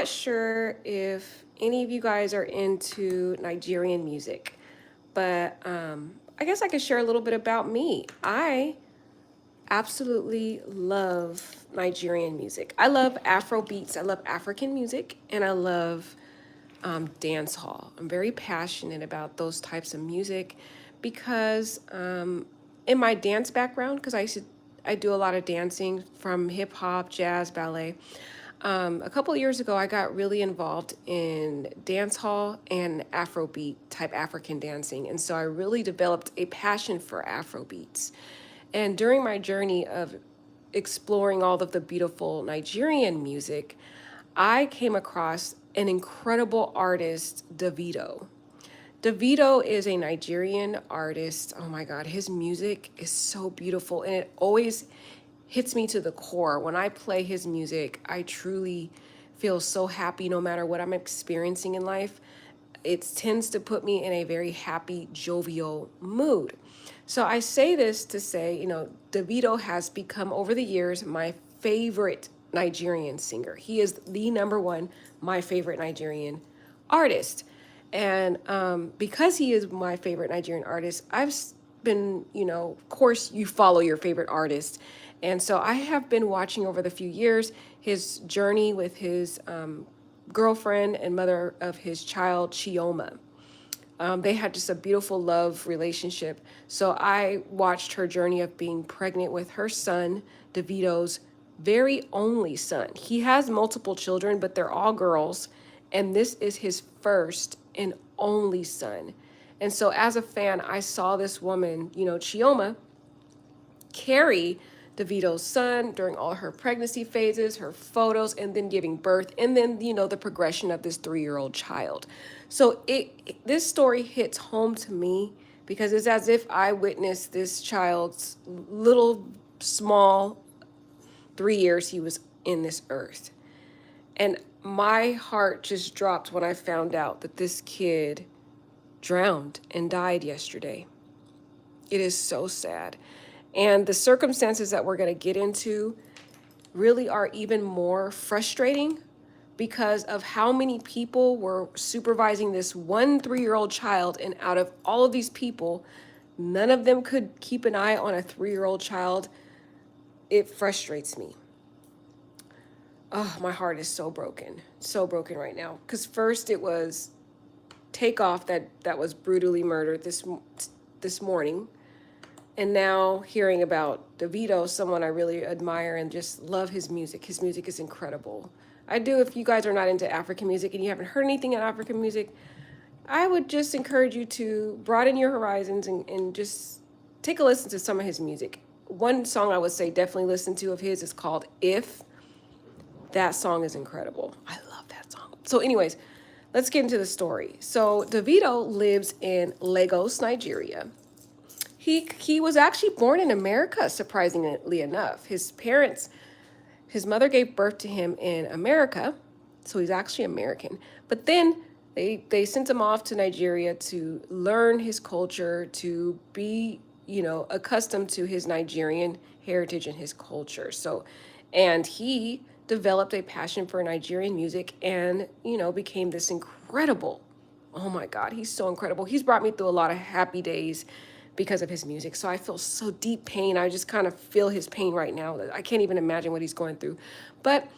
not sure if any of you guys are into Nigerian music, but I guess I could share a little bit about me. I absolutely love Nigerian music. I love Afro beats, I love African music, and I love dance hall. I'm very passionate about those types of music because in my dance background, because I do a lot of dancing from hip hop, jazz, ballet. A couple of years ago, I got really involved in dance hall and Afrobeat type African dancing. And so I really developed a passion for Afrobeats. And during my journey of exploring all of the beautiful Nigerian music, I came across an incredible artist, Davido. Davido is a Nigerian artist. Oh my God, his music is so beautiful and it always hits me to the core. When I play his music, I truly feel so happy no matter what I'm experiencing in life. It tends to put me in a very happy, jovial mood. So I say this to say, Davido has become over the years my favorite Nigerian singer. He is the number one, my favorite Nigerian artist. And because he is my favorite Nigerian artist, been, of course, you follow your favorite artist. And so I have been watching over the few years his journey with his girlfriend and mother of his child, Chioma. They had just a beautiful love relationship. So I watched her journey of being pregnant with her son, Davido's very only son. He has multiple children, but they're all girls. And this is his first and only son. And so as a fan, I saw this woman, Chioma, carry Davido's son during all her pregnancy phases, her photos, and then giving birth, and then the progression of this 3-year-old child. So this story hits home to me because it's as if I witnessed this child's little small 3 years he was in this earth. And my heart just dropped when I found out that this kid drowned and died yesterday. It is so sad. And the circumstances that we're going to get into really are even more frustrating because of how many people were supervising this one 3-year-old child. And out of all of these people, none of them could keep an eye on a 3-year-old child. It frustrates me. Oh, my heart is so broken right now. Because first it was Takeoff that was brutally murdered this morning. And now hearing about Davido, someone I really admire and just love his music. His music is incredible. If you guys are not into African music and you haven't heard anything in African music, I would just encourage you to broaden your horizons and just take a listen to some of his music. One song I would say definitely listen to of his is called If. That song is incredible. I love that song. So anyways, let's get into the story. So Davido lives in Lagos, Nigeria. He was actually born in America, surprisingly enough. His mother gave birth to him in America, so he's actually American. But then they sent him off to Nigeria to learn his culture, to be, accustomed to his Nigerian heritage and his culture. And he developed a passion for Nigerian music and, became this incredible, oh my God, he's so incredible. He's brought me through a lot of happy days because of his music. So I feel so deep pain. I just kind of feel his pain right now. I can't even imagine what he's going through. But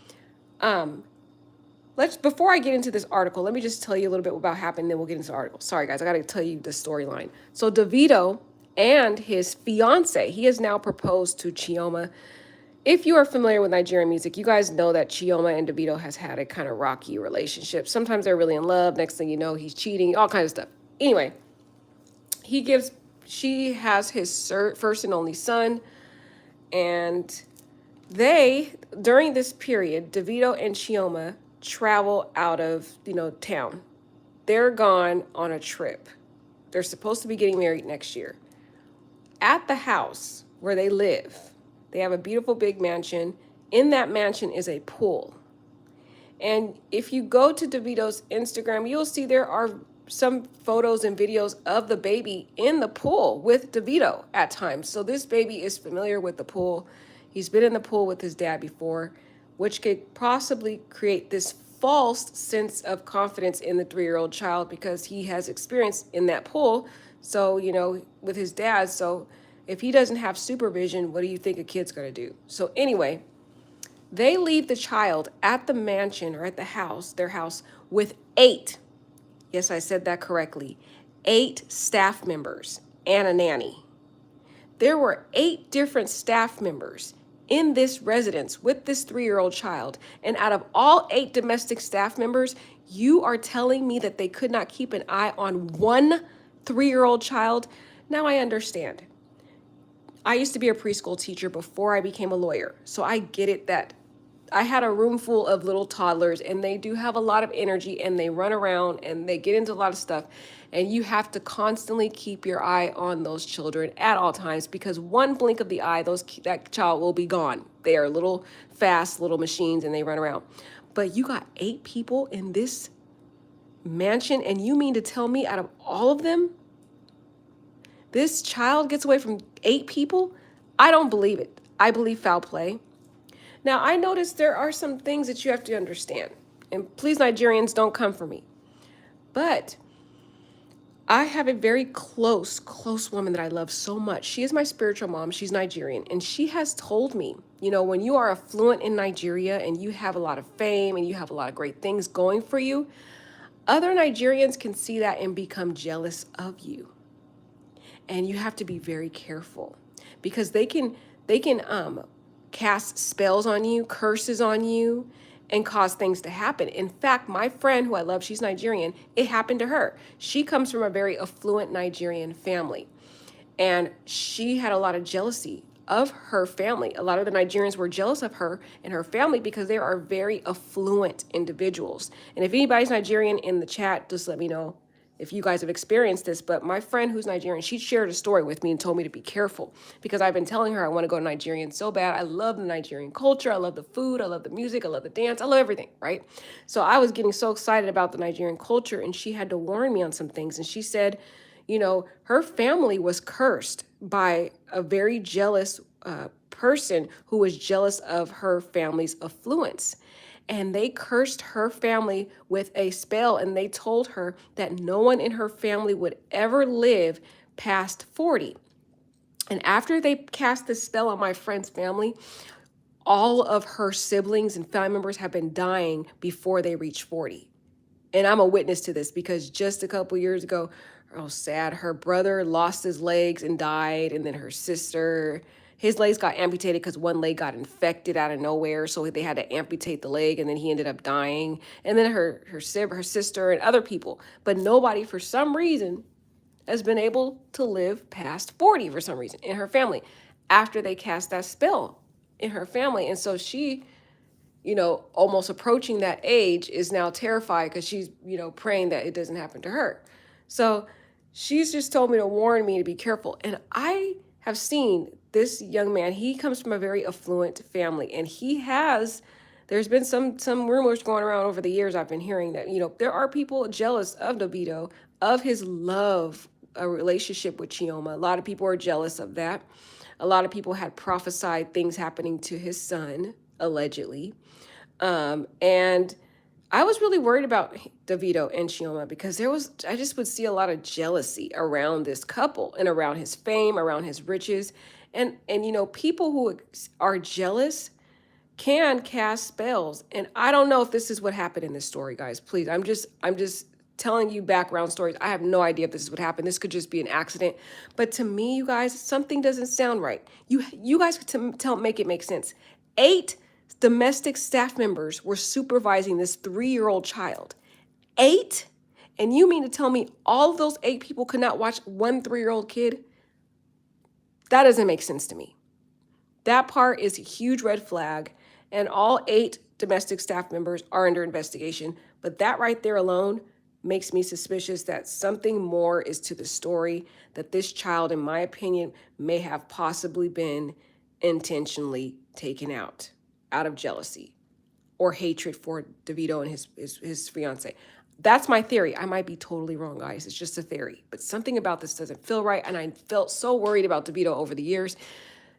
before I get into this article, let me just tell you a little bit about what happened, then we'll get into the article. Sorry guys, I gotta tell you the storyline. So Davido and his fiance, he has now proposed to Chioma. If you are familiar with Nigerian music, you guys know that Chioma and Davido has had a kind of rocky relationship. Sometimes they're really in love. Next thing you know, he's cheating, all kinds of stuff. Anyway, she has his first and only son, and during this period, Davido and Chioma travel out of, town. They're gone on a trip. They're supposed to be getting married next year. At the house where they live, they have a beautiful big mansion. In that mansion is a pool. And if you go to Davido's Instagram, you'll see there are some photos and videos of the baby in the pool with Davido at times. So this baby is familiar with the pool. He's been in the pool with his dad before, which could possibly create this false sense of confidence in the 3-year-old child because he has experience in that pool. So, with his dad. So, if he doesn't have supervision, what do you think a kid's going to do? So, anyway, they leave the child at the mansion or at their house, with 8. Yes, I said that correctly. 8 staff members and a nanny. There were 8 different staff members in this residence with this 3-year-old child. And out of all 8 domestic staff members, you are telling me that they could not keep an eye on one 3-year-old child? Now I understand. I used to be a preschool teacher before I became a lawyer. So I get it that I had a room full of little toddlers, and they do have a lot of energy, and they run around and they get into a lot of stuff. And you have to constantly keep your eye on those children at all times, because one blink of the eye, that child will be gone. They are little fast little machines, and they run around. But you got 8 people in this mansion, and you mean to tell me out of all of them, this child gets away from 8 people? I don't believe it. I believe foul play. Now, I noticed there are some things that you have to understand. And please, Nigerians, don't come for me. But I have a very close woman that I love so much. She is my spiritual mom. She's Nigerian. And she has told me, when you are affluent in Nigeria and you have a lot of fame and you have a lot of great things going for you, other Nigerians can see that and become jealous of you. And you have to be very careful, because they can cast spells on you, curses on you, and cause things to happen. In fact, my friend who I love, she's Nigerian, it happened to her. She comes from a very affluent Nigerian family, and she had a lot of jealousy of her family. A lot of the Nigerians were jealous of her and her family because they are very affluent individuals. And if anybody's Nigerian in the chat, just let me know if you guys have experienced this. But my friend who's Nigerian, she shared a story with me and told me to be careful, because I've been telling her I want to go to Nigerian so bad. I love the Nigerian culture. I love the food. I love the music. I love the dance. I love everything, right? So I was getting so excited about the Nigerian culture, and she had to warn me on some things. And she said, her family was cursed by a very jealous person who was jealous of her family's affluence. And they cursed her family with a spell, and they told her that no one in her family would ever live past 40. And after they cast this spell on my friend's family, all of her siblings and family members have been dying before they reach 40. And I'm a witness to this, because just a couple years ago, oh, sad, her brother lost his legs and died, and then her sister, his legs got amputated because one leg got infected out of nowhere, so they had to amputate the leg, and then he ended up dying. And then her sister and other people. But nobody, for some reason, has been able to live past 40 for some reason in her family after they cast that spell in her family. And so she, almost approaching that age, is now terrified because she's, praying that it doesn't happen to her. So she's just told me to warn me to be careful. And I have seen this young man, he comes from a very affluent family, and there's been some rumors going around over the years I've been hearing that, there are people jealous of Davido, of his love, a relationship with Chioma. A lot of people are jealous of that. A lot of people had prophesied things happening to his son, allegedly. And I was really worried about Davido and Chioma, because I just would see a lot of jealousy around this couple and around his fame, around his riches. And people who are jealous can cast spells. And I don't know if this is what happened in this story, guys. Please, I'm just telling you background stories. I have no idea if this is what happened. This could just be an accident. But to me, you guys, something doesn't sound right. You guys could make it make sense. 8 domestic staff members were supervising this 3-year-old child. 8? And you mean to tell me all of those 8 people could not watch one 3-year-old kid? That doesn't make sense to me. That part is a huge red flag, and all 8 domestic staff members are under investigation. But that right there alone makes me suspicious that something more is to the story, that this child, in my opinion, may have possibly been intentionally taken out of jealousy or hatred for Davido and his fiance. That's my theory. I might be totally wrong, guys. It's just a theory. But something about this doesn't feel right. And I felt so worried about Davido over the years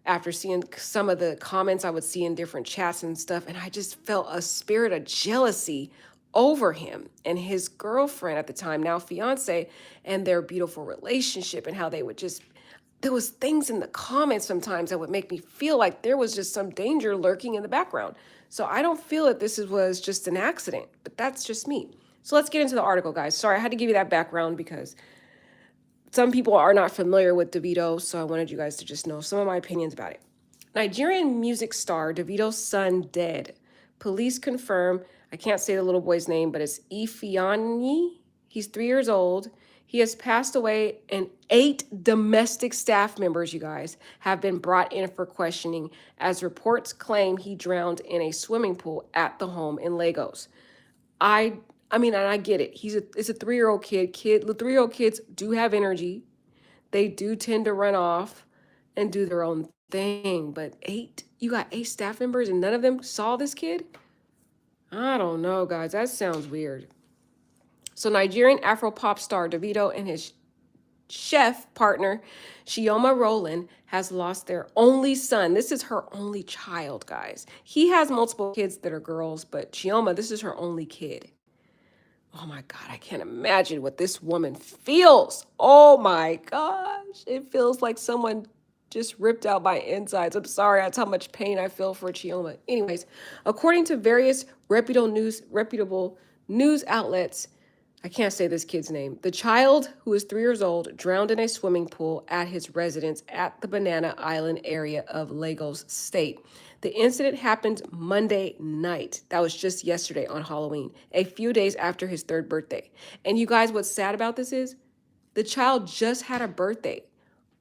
after seeing some of the comments I would see in different chats and stuff. And I just felt a spirit of jealousy over him and his girlfriend at the time, now fiance, and their beautiful relationship, and how they would just, there was things in the comments sometimes that would make me feel like there was just some danger lurking in the background. So I don't feel that was just an accident, but that's just me. So let's get into the article, guys. Sorry, I had to give you that background because some people are not familiar with Davido, so I wanted you guys to just know some of my opinions about it. Nigerian music star Davido's son dead. Police confirm, I can't say the little boy's name, but it's Ifeanyi. He's 3 years old. He has passed away, and 8 domestic staff members, you guys, have been brought in for questioning as reports claim he drowned in a swimming pool at the home in Lagos. I I mean, and I get it. It's a 3-year-old kid. The 3-year-old kids do have energy. They do tend to run off and do their own thing. But you got 8 staff members and none of them saw this kid? I don't know, guys. That sounds weird. So Nigerian Afro pop star Davido and his chef partner, Chioma Rowland, has lost their only son. This is her only child, guys. He has multiple kids that are girls, but Chioma, this is her only kid. Oh my God, I can't imagine what this woman feels. Oh my gosh. It feels like someone just ripped out my insides. I'm sorry, that's how much pain I feel for Chioma. Anyways, according to various reputable news outlets, I can't say this kid's name. The child, who is 3 years old, drowned in a swimming pool at his residence at the Banana Island area of Lagos State. The incident happened Monday night. That was just yesterday on Halloween, a few days after his 3rd birthday. And you guys, what's sad about this is the child just had a birthday.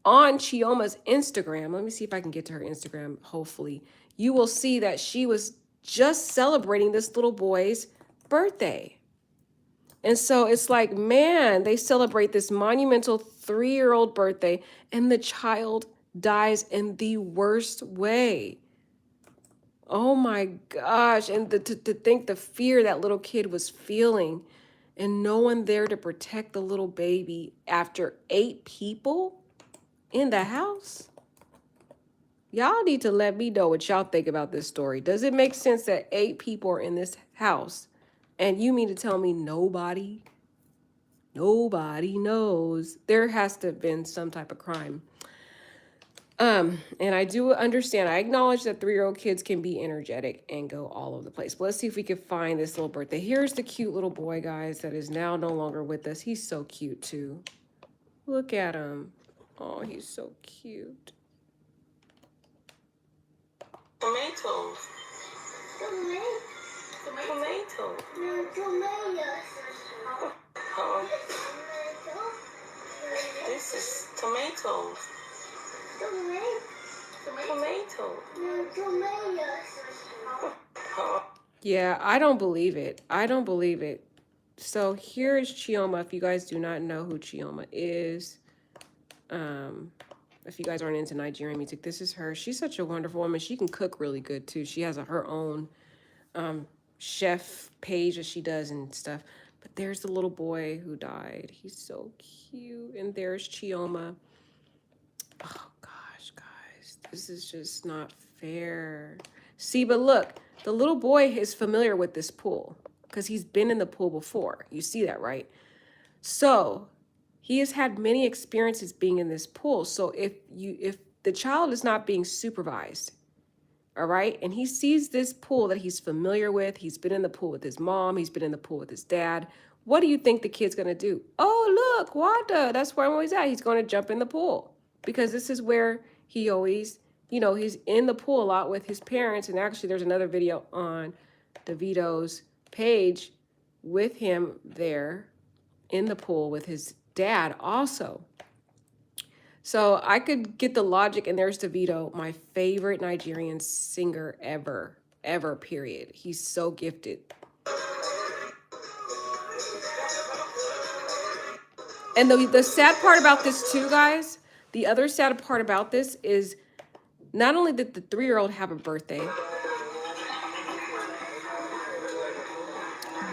On Chioma's Instagram, let me see if I can get to her Instagram, hopefully, you will see that she was just celebrating this little boy's birthday. And so it's like, man, they celebrate this monumental 3-year-old birthday and the child dies in the worst way. Oh my gosh. And to think the fear that little kid was feeling and no one there to protect the little baby after 8 people in the house. Y'all need to let me know what y'all think about this story. Does it make sense that 8 people are in this house and you mean to tell me nobody knows? There has to have been some type of crime. And I do understand, I acknowledge that 3-year-old kids can be energetic and go all over the place. But let's see if we can find this little birthday. Here's the cute little boy, guys, that is now no longer with us. He's so cute too. Look at him. Oh, he's so cute. Tomatoes. Tomatoes. This is tomatoes. Yeah, I don't believe it. I don't believe it. So here's Chioma. If you guys do not know who Chioma is, if you guys aren't into Nigerian music, this is her. She's such a wonderful woman. She can cook really good too. She has her own chef page that she does and stuff. But there's the little boy who died. He's so cute. And there's Chioma. Oh gosh, guys, this is just not fair. See, but look, the little boy is familiar with this pool because he's been in the pool before. You see that, right? So he has had many experiences being in this pool. So if the child is not being supervised, all right, and he sees this pool that he's familiar with, he's been in the pool with his mom, he's been in the pool with his dad, what do you think the kid's gonna do? Oh, look, Wanda, that's where I'm always at. He's gonna jump in the pool because this is where he always, he's in the pool a lot with his parents. And actually there's another video on Davido's page with him there in the pool with his dad also. So I could get the logic, and there's Davido, my favorite Nigerian singer ever, period. He's so gifted. And the sad part about this too, guys, the other sad part about this is not only did the 3-year-old have a birthday,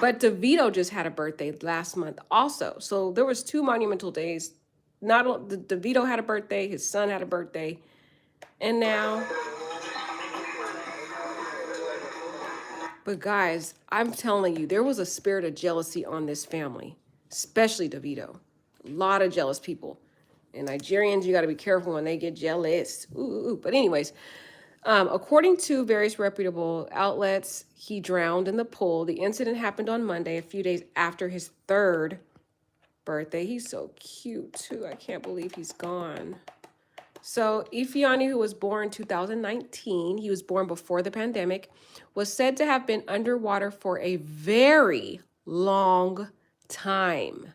but Davido just had a birthday last month also. So there was 2 monumental days. Not only Davido had a birthday, his son had a birthday, and now But guys, I'm telling you, there was a spirit of jealousy on this family, especially Davido. A lot of jealous people. And Nigerians, you got to be careful when they get jealous. Ooh, ooh, ooh. But anyways, according to various reputable outlets, he drowned in the pool. The incident happened on Monday, a few days after his third birthday. He's so cute too. I can't believe he's gone. So Ifeanyi, who was born 2019, he was born before the pandemic, was said to have been underwater for a very long time.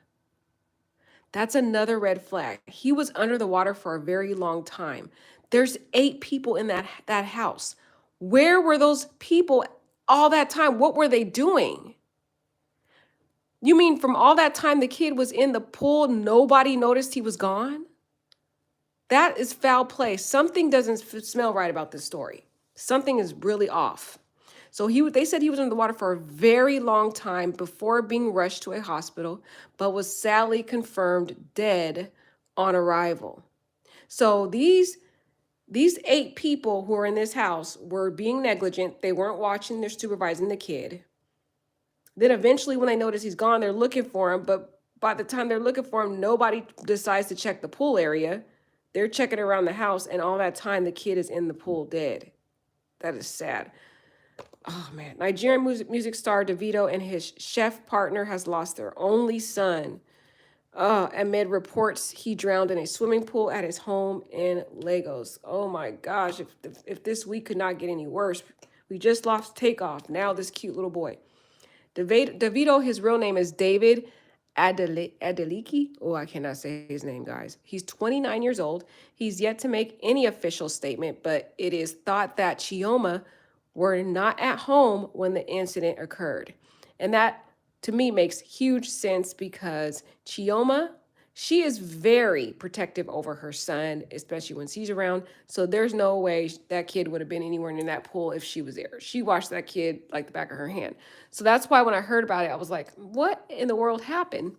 That's another red flag. He was under the water for a very long time. There's 8 people in that house. Where were those people all that time? What were they doing? You mean from all that time the kid was in the pool, nobody noticed he was gone? That is foul play. Something doesn't smell right about this story. Something is really off. So they said he was in the water for a very long time before being rushed to a hospital, but was sadly confirmed dead on arrival. So these 8 people who are in this house were being negligent. They weren't watching, they're supervising the kid. Then eventually when they notice he's gone, they're looking for him, but by the time they're looking for him, nobody decides to check the pool area. They're checking around the house, and all that time the kid is in the pool dead. That is sad. Oh man, Nigerian music star Davido and his chef partner has lost their only son. Amid reports he drowned in a swimming pool at his home in Lagos. Oh my gosh, if this week could not get any worse. We just lost Takeoff. Now this cute little boy. Davido, his real name is David Adeleke. Oh, I cannot say his name, guys. He's 29 years old. He's yet to make any official statement, but it is thought that Chioma were not at home when the incident occurred. And that, to me, makes huge sense because Chioma, she is very protective over her son, especially when she's around. So there's no way that kid would have been anywhere in that pool if she was there. She watched that kid like the back of her hand. So that's why when I heard about it, I was like, what in the world happened?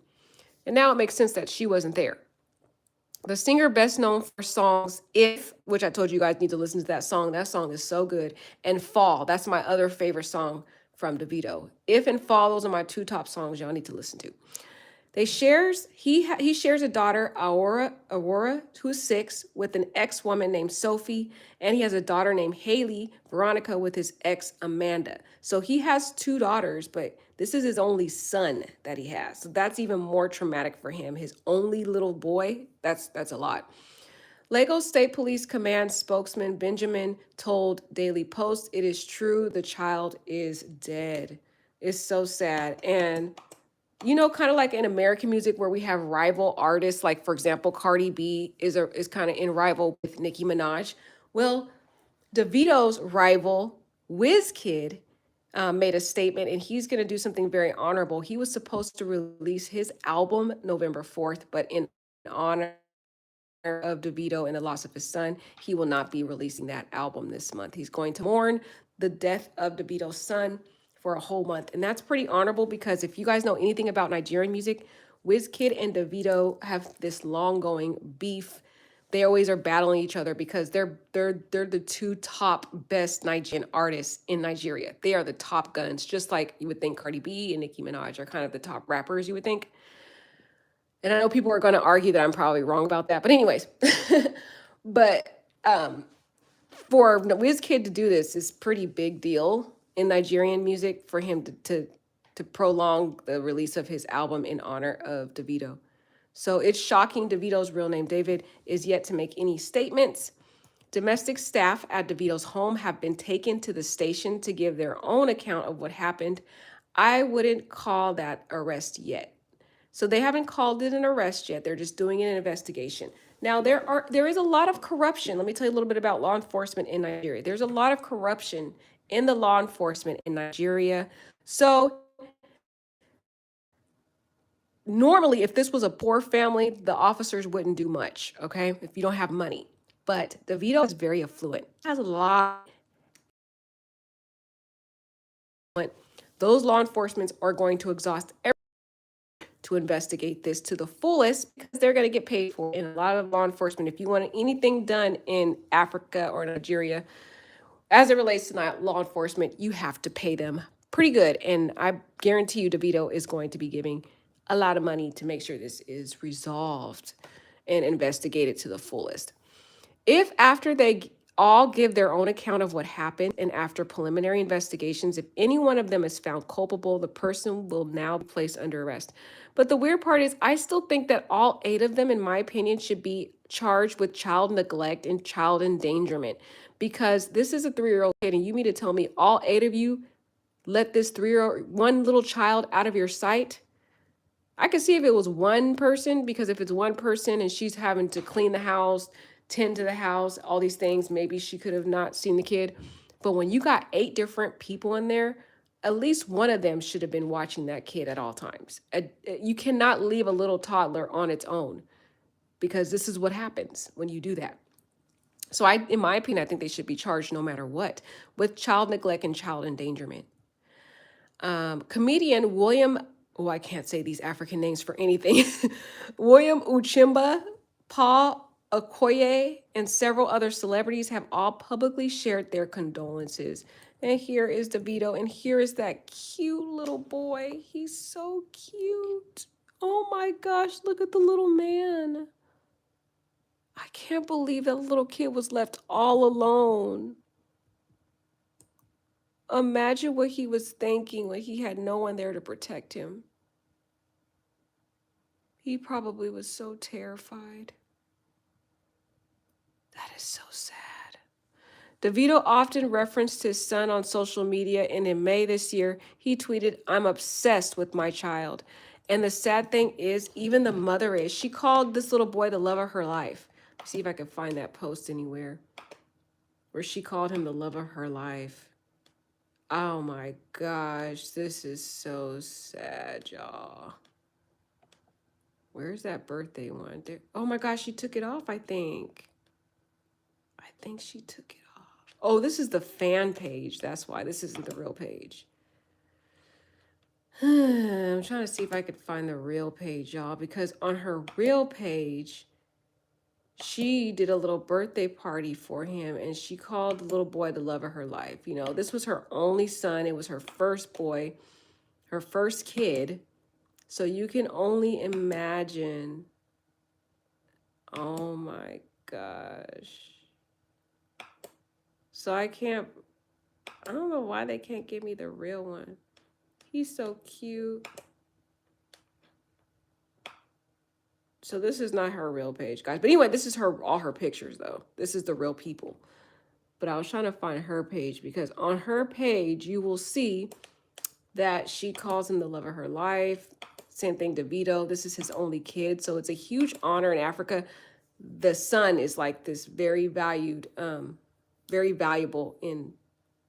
And now it makes sense that she wasn't there. The singer best known for songs If, which I told you guys need to listen to that song. That song is so good. And Fall, that's my other favorite song from Davido. If and Fall, those are my 2 top songs y'all need to listen to. He shares a daughter, Aurora, who's 6, with an ex-woman named Sophie, and he has a daughter named Haley Veronica with his ex Amanda. So he has 2 daughters, but this is his only son that he has. So that's even more traumatic for him. His only little boy, that's a lot. Lagos State Police Command spokesman Benjamin told Daily Post, "It is true, the child is dead." It's so sad. And kind of like in American music where we have rival artists, like for example, Cardi B is kind of in rival with Nicki Minaj. Well, Davido's rival, Wizkid, made a statement, and he's going to do something very honorable. He was supposed to release his album November 4th, but in honor of Davido and the loss of his son, he will not be releasing that album this month. He's going to mourn the death of Davido's son for a whole month. And that's pretty honorable because if you guys know anything about Nigerian music, Wizkid and Davido have this long going beef. They always are battling each other because they're the 2 top best Nigerian artists in Nigeria. They are the top guns, just like you would think Cardi B and Nicki Minaj are kind of the top rappers, you would think. And I know people are going to argue that I'm probably wrong about that. But anyways, but for Wizkid to do this is pretty big deal in Nigerian music for him to prolong the release of his album in honor of Davido. So it's shocking. Davido's real name, David, is yet to make any statements. Domestic staff at Davido's home have been taken to the station to give their own account of what happened. I wouldn't call that arrest yet. So they haven't called it an arrest yet. They're just doing an investigation. Now, there is a lot of corruption. Let me tell you a little bit about law enforcement in Nigeria. There's a lot of corruption in the law enforcement in Nigeria. So normally, if this was a poor family, the officers wouldn't do much, okay? If you don't have money. But Davido is very affluent. Has a lot. Those law enforcement are going to exhaust everything to investigate this to the fullest because they're going to get paid for it. And a lot of law enforcement, if you want anything done in Africa or Nigeria, as it relates to law enforcement, you have to pay them pretty good. And I guarantee you, Davido is going to be giving a lot of money to make sure this is resolved and investigated to the fullest. If after they all give their own account of what happened and after preliminary investigations, if any one of them is found culpable, the person will now be placed under arrest. But the weird part is, I still think that all eight of them, in my opinion, should be charged with child neglect and child endangerment because this is a 3-year-old kid, and you mean to tell me all eight of you let this 3-year-old, one little child out of your sight? I could see if it was one person, because if it's one person and she's having to clean the house, tend to the house, all these things, maybe she could have not seen the kid. But when you got 8 different people in there, at least one of them should have been watching that kid at all times. You cannot leave a little toddler on its own because this is what happens when you do that. So in my opinion, I think they should be charged no matter what with child neglect and child endangerment. Comedian William, oh, I can't say these African names for anything. William Uchimba, Paul Okoye, and several other celebrities have all publicly shared their condolences. And here is Davido, and here is that cute little boy. He's so cute. Oh my gosh, look at the little man. I can't believe that little kid was left all alone. Imagine what he was thinking when he had no one there to protect him. He probably was so terrified. That is so sad. Davido often referenced his son on social media, and in May this year, he tweeted, "I'm obsessed with my child." And the sad thing is, even the mother is. She called this little boy the love of her life. Let's see if I can find that post anywhere where she called him the love of her life. Oh my gosh, this is so sad, y'all. Where's that birthday one? There. Oh my gosh, she took it off, I think. I think she took it off. Oh, this is the fan page. That's why this isn't the real page. I'm trying to see if I could find the real page, y'all, because on her real page, she did a little birthday party for him, and she called the little boy the love of her life. You know, this was her only son. It was her first boy, her first kid. So you can only imagine. Oh my gosh. So I don't know why they can't give me the real one. He's so cute. So this is not her real page, guys. But anyway, this is all her pictures though. This is the real people. But I was trying to find her page because on her page, you will see that she calls him the love of her life. Same thing, Davido. This is his only kid. So it's a huge honor in Africa. The son is like this very valued, very valuable in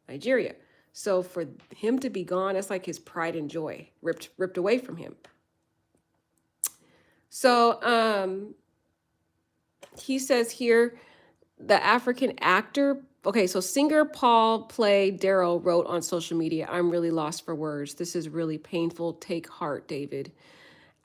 Nigeria. So for him to be gone, it's like his pride and joy ripped away from him. So he says here, the African actor, okay, so singer Paul Play Darrow wrote on social media, "I'm really lost for words. This is really painful. Take heart, David."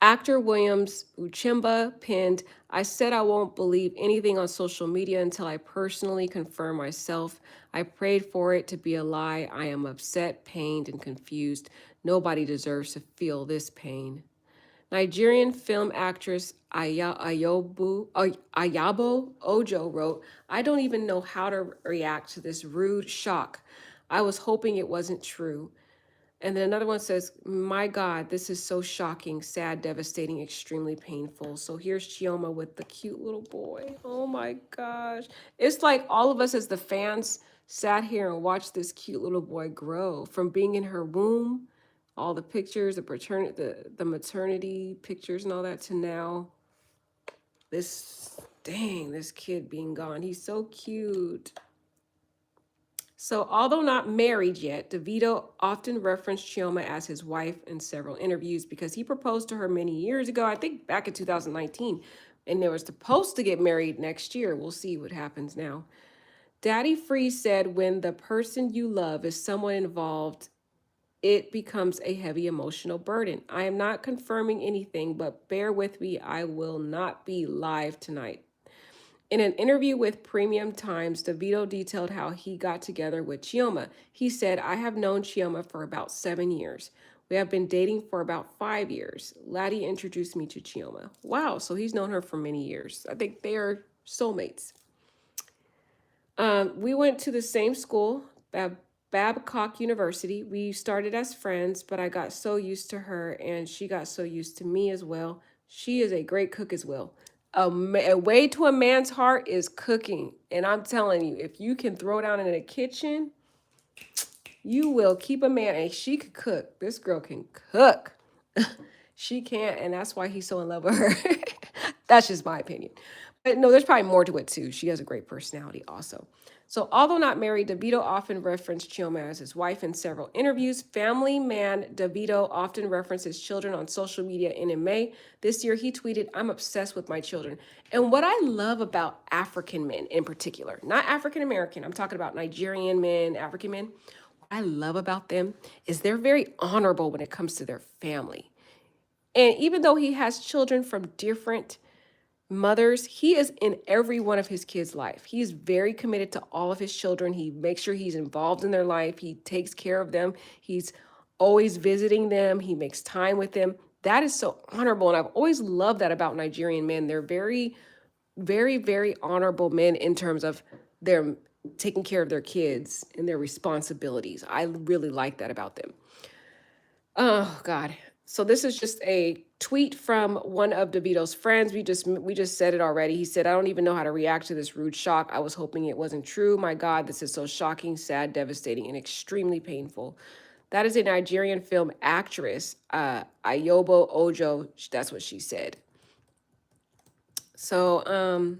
Actor Williams Uchimba pinned, "I said I won't believe anything on social media until I personally confirm myself. I prayed for it to be a lie. I am upset, pained, and confused. Nobody deserves to feel this pain." Nigerian film actress Ayabo Ojo wrote, "I don't even know how to react to this rude shock. I was hoping it wasn't true." And then another one says, "My God, this is so shocking, sad, devastating, extremely painful." So here's Chioma with the cute little boy. Oh my gosh. It's like all of us as the fans sat here and watched this cute little boy grow from being in her womb, all the pictures, the maternity pictures and all that, to now this kid being gone. He's so cute. So although not married yet, Davido often referenced Chioma as his wife in several interviews because he proposed to her many years ago, I think back in 2019, and they were supposed to get married next year. We'll see what happens now. Daddy Free said, "When the person you love is someone involved, it becomes a heavy emotional burden. I am not confirming anything, but bear with me. I will not be live tonight." In an interview with Premium Times, Davido detailed how he got together with Chioma. He said, I have known Chioma for about 7 years. We have been dating for about 5 years. Laddie introduced me to Chioma. Wow, so he's known her for many years. I think they are soulmates. We went to the same school, Babcock University. We started as friends, but I got so used to her and she got so used to me as well. She is a great cook as well. A way to a man's heart is cooking. And I'm telling you, if you can throw down in a kitchen, you will keep a man. And she could cook. This girl can cook. She can't, and that's why he's so in love with her. That's just my opinion. But no, there's probably more to it too. She has a great personality also. So, although not married, Davido often referenced Chioma as his wife in several interviews. Family man Davido often references children on social media, and in May this year, he tweeted, I'm obsessed with my children. And what I love about African men in particular, not African American, I'm talking about Nigerian men, African men, what I love about them is they're very honorable when it comes to their family. And even though he has children from different mothers, he is in every one of his kids' life. He's very committed to all of his children. He makes sure he's involved in their life. He takes care of them. He's always visiting them. He makes time with them. That is so honorable. And I've always loved that about Nigerian men. They're very, very, very honorable men in terms of their taking care of their kids and their responsibilities. I really like that about them. Oh God. So this is just a tweet from one of Davido's friends. We just said it already. He said, I don't even know how to react to this rude shock. I was hoping it wasn't true. My God, this is so shocking, sad, devastating, and extremely painful. That is a Nigerian film actress, Ayobo Ojo. That's what she said. So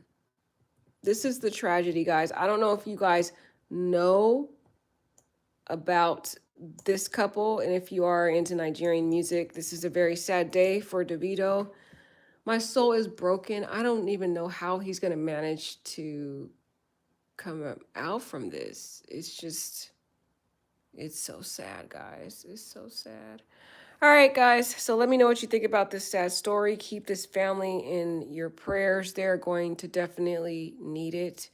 this is the tragedy, guys. I don't know if you guys know about this couple, and if you are into Nigerian music, this is a very sad day for Davido. My soul is broken. I don't even know how he's going to manage to come out from this. It's so sad, guys. It's so sad. All right, guys. So let me know what you think about this sad story. Keep this family in your prayers. They're going to definitely need it.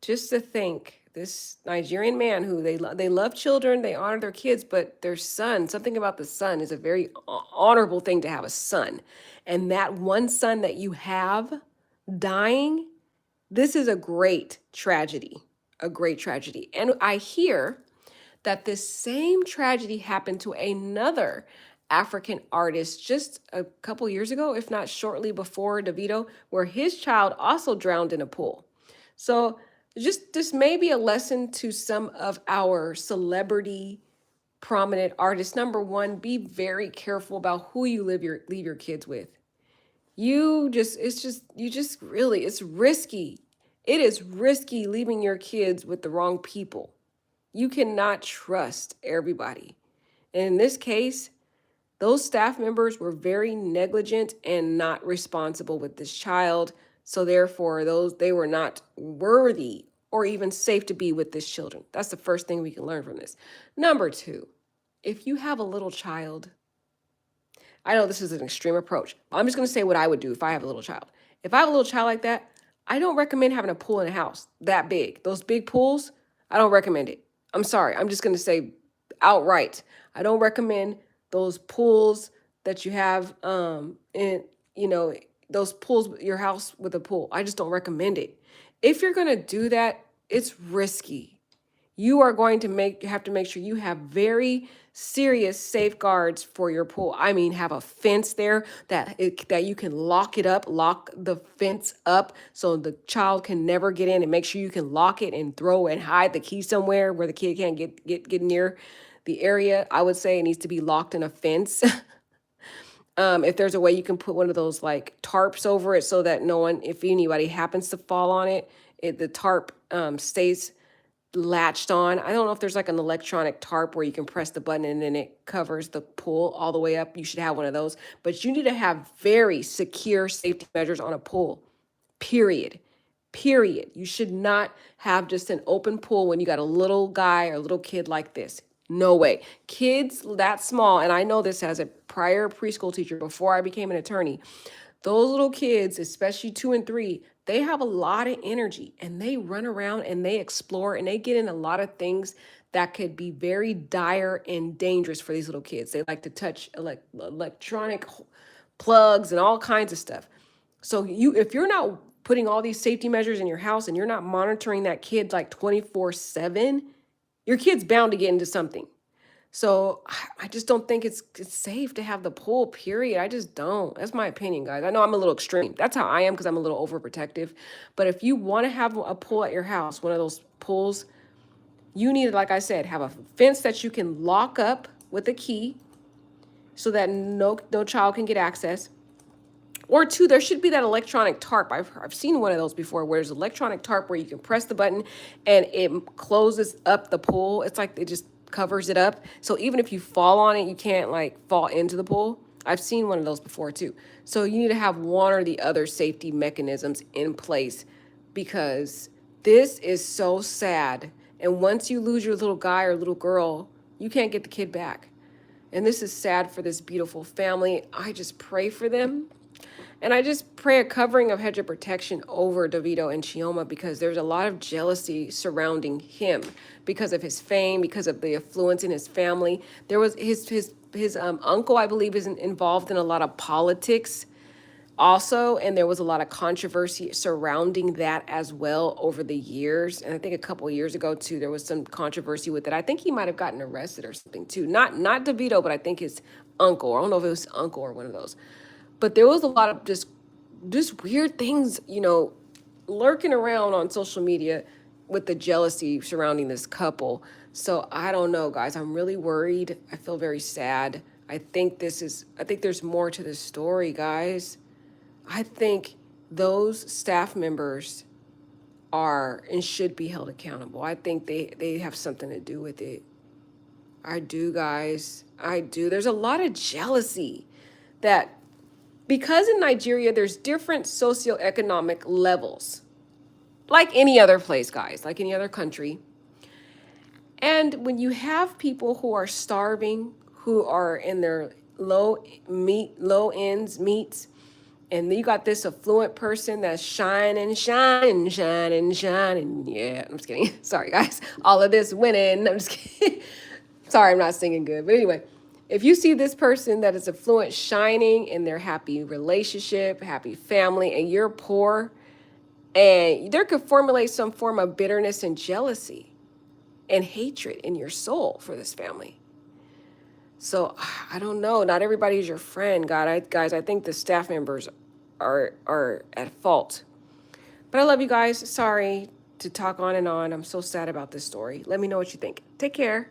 Just to think, this Nigerian man who they love children, they honor their kids, but their son, something about the son is a very honorable thing to have a son. And that one son that you have dying, this is a great tragedy, a great tragedy. And I hear that this same tragedy happened to another African artist just a couple years ago, if not shortly before Davido, where his child also drowned in a pool. So just this may be a lesson to some of our celebrity prominent artists. Number one, be very careful about who you leave your kids with. It's risky. It is risky leaving your kids with the wrong people. You cannot trust everybody. And in this case, those staff members were very negligent and not responsible with this child. So therefore, they were not worthy or even safe to be with this children. That's the first thing we can learn from this. Number two, if you have a little child, I know this is an extreme approach. I'm just going to say what I would do if I have a little child. If I have a little child like that, I don't recommend having a pool in a house that big. Those big pools, I don't recommend it. I'm sorry. I'm just going to say outright. I don't recommend those pools that you have those pools, your house with a pool. I just don't recommend it. If you're going to do that, it's risky. You are going to have to make sure you have very serious safeguards for your pool. I mean, have a fence there that you can lock the fence up so the child can never get in, and make sure you can lock it and throw and hide the key somewhere where the kid can't get near the area. I would say it needs to be locked in a fence. If there's a way you can put one of those like tarps over it so that no one, if anybody happens to fall on it, the tarp stays latched on. I don't know if there's like an electronic tarp where you can press the button and then it covers the pool all the way up. You should have one of those. But you need to have very secure safety measures on a pool, period. Period. You should not have just an open pool when you got a little guy or a little kid like this. No way. Kids that small, and I know this as a prior preschool teacher before I became an attorney, Those little kids, especially 2 and 3, they have a lot of energy and they run around and they explore and they get in a lot of things that could be very dire and dangerous for these little kids. They like to touch electronic plugs and all kinds of stuff. So if you're not putting all these safety measures in your house and you're not monitoring that kid like 24/7, your kid's bound to get into something. So I just don't think it's safe to have the pool, period. I just don't. That's my opinion, guys. I know I'm a little extreme. That's how I am because I'm a little overprotective. But if you want to have a pool at your house, one of those pools, you need, like I said, have a fence that you can lock up with a key so that no child can get access. Or two, there should be that electronic tarp. I've seen one of those before where there's an electronic tarp where you can press the button and it closes up the pool. It's like it just covers it up. So even if you fall on it, you can't like fall into the pool. I've seen one of those before too. So you need to have one or the other safety mechanisms in place because this is so sad. And once you lose your little guy or little girl, you can't get the kid back. And this is sad for this beautiful family. I just pray for them. And I just pray a covering of hedge of protection over Davido and Chioma because there's a lot of jealousy surrounding him because of his fame, because of the affluence in his family. There was his uncle, I believe, is involved in a lot of politics also, and there was a lot of controversy surrounding that as well over the years. And I think a couple of years ago too, there was some controversy with it. I think he might have gotten arrested or something too. Not Davido, but I think his uncle. I don't know if it was his uncle or one of those. But there was a lot of just weird things, lurking around on social media with the jealousy surrounding this couple. So I don't know, guys. I'm really worried. I feel very sad. I think there's more to this story, guys. I think those staff members are and should be held accountable. I think they have something to do with it. I do, guys. I do. There's a lot of jealousy that because in Nigeria, there's different socioeconomic levels, like any other place, guys, like any other country. And when you have people who are starving, who are in their low meets, and you got this affluent person that's shining. Yeah, I'm just kidding. Sorry, guys. All of this winning. I'm just kidding. Sorry, I'm not singing good. But anyway, if you see this person that is affluent shining in their happy relationship, happy family, and you're poor, and there could formulate some form of bitterness and jealousy and hatred in your soul for this family. So I don't know. Not everybody's your friend, guys. I think the staff members are at fault. But I love you guys. Sorry to talk on and on. I'm so sad about this story. Let me know what you think. Take care.